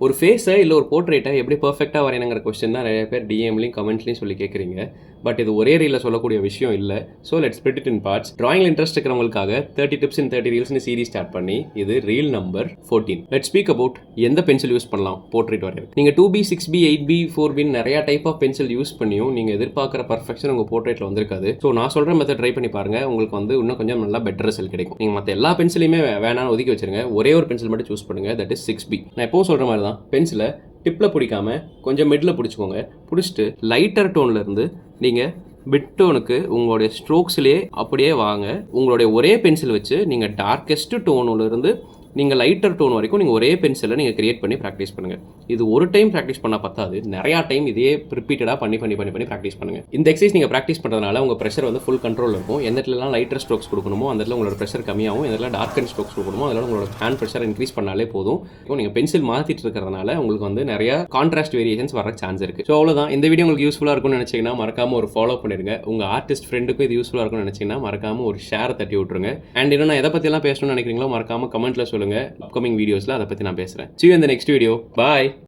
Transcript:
ஒரு ஃபேஸை இல்லை ஒரு போர்ட்ரேட்டை எப்படி பர்ஃபெக்டாக வரையணுங்கிற கொஸ்டின் தான் நிறைய பேர் டிஎம்லையும் கமெண்ட்லையும் சொல்லி கேட்குறீங்க. பட் இது ஒரே ரீலில் சொல்லக்கூடிய விஷயம் இல்லை. So let's split it in parts. டிராயிங்கில் இன்ட்ரெஸ்ட் இருக்கிறவங்களுக்காக 30 டிப்ஸ் இன் 30 ரீல்ஸ்னு சீரிஸ் ஸ்டார்ட் பண்ணி இது reel number 14. Let's speak about எந்த பென்சில் யூஸ் பண்ணலாம் போர்ட்ரேட் வரையறது. நீங்கள் 2B 6B 8B 4B நிறைய டைப் ஆஃப் பென்சில் யூஸ் பண்ணியும் நீங்கள் எதிர்பார்க்குற பர்ஃபெக்ஷன் உங்கள் போர்ட்ரேட்டில் வந்திருக்காது. ஸோ நான் சொல்கிற மெத்தட் ட்ரை பண்ணி பாருங்க, உங்களுக்கு வந்து இன்னும் கொஞ்சம் நல்லா பெட்டர் ரிசல்ட் கிடைக்கும். நீங்கள் மற்ற எல்லா பென்சிலையுமே வேணாம்னு ஒதுக்கி வச்சிருங்க, ஒரே ஒரு பென்சில் மட்டும் சூஸ் பண்ணுங்க, தட் இஸ் 6B. நான் எப்பவும் சொல்கிற மாதிரி தான், பென்சிலை டிப்பில் பிடிக்காம கொஞ்சம் மிடில் பிடிச்சிக்கோங்க. பிடிச்சிட்டு லைட்டர் டோனில் இருந்து நீங்கள் மிட் டோனுக்கு உங்களுடைய ஸ்ட்ரோக்ஸ்லேயே அப்படியே வாங்க. உங்களுடைய ஒரே பென்சில் வச்சு நீங்கள் டார்க்கெஸ்ட் டோனிலிருந்து நீங்கள் லைட்டர் டோன் வரைக்கும் நீங்கள் ஒரே பென்சிலை நீங்கள் கிரியேட் பண்ணி ப்ராக்டிஸ் பண்ணுங்கள். இது ஒரு டைம் ப்ராக்டிஸ் பண்ணால் பத்தாது, நிறையா டைம் இதே ரிப்பீட்டடாக பண்ணி ப்ராக்டிஸ் பண்ணுங்கள். இந்த எக்ஸசைஸ் நீங்கள் ப்ராக்டிஸ் பண்ணுறதுனால உங்கள் ப்ரெஷர் வந்து ஃபுல் கண்ட்ரோல் இருக்கும். எந்த இடத்துலலாம் லைட்டர் ஸ்ட்ரோக்ஸ் கொடுக்கணுமோ அந்த இடத்துல உங்களோட ப்ரெஷர் கம்மியாகும். எந்த இடத்துல டார்க் அண்ட் ஸ்ட்ரோக்ஸ் கொடுக்கணுமோ அதனால உங்களோட ஹேண்ட் ப்ரெஷர் இன்க்ரீஸ் பண்ணாலே போதும். இப்போ நீங்கள் பென்சில் மாற்றிட்டு இருக்கிறதுனால உங்களுக்கு வந்து நிறைய கான்ட்ராஸ்ட் வேரியேஷன்ஸ் வர சான்ஸ் இருக்குது. ஸோ அவ்வளோதான். இந்த வீடியோ உங்களுக்கு யூஸ்ஃபுல்லாக இருக்கும்னு நினச்சிங்கன்னா மறக்காமல் ஒரு ஃபாலோ பண்ணிடுங்க. உங்கள் ஆர்டிஸ்ட் ஃப்ரெண்டுக்கும் இது யூஸ்ஃபுல்லாக இருக்கும்னு நினச்சிங்கன்னா மறக்காமல் ஒரு ஷேர் தட்டி விட்டுருங்க. அண்ட் இன்னும் நான் எதை பற்றியெல்லாம் பேசணும்னு நினைக்கிறீங்களோ மறக்காமல் கமெண்ட்டில் சொல்லுங்கள். அப்கமிங் வீடியோஸில் அதை பற்றி நான் பேசுகிறேன். See you in the next video. Bye.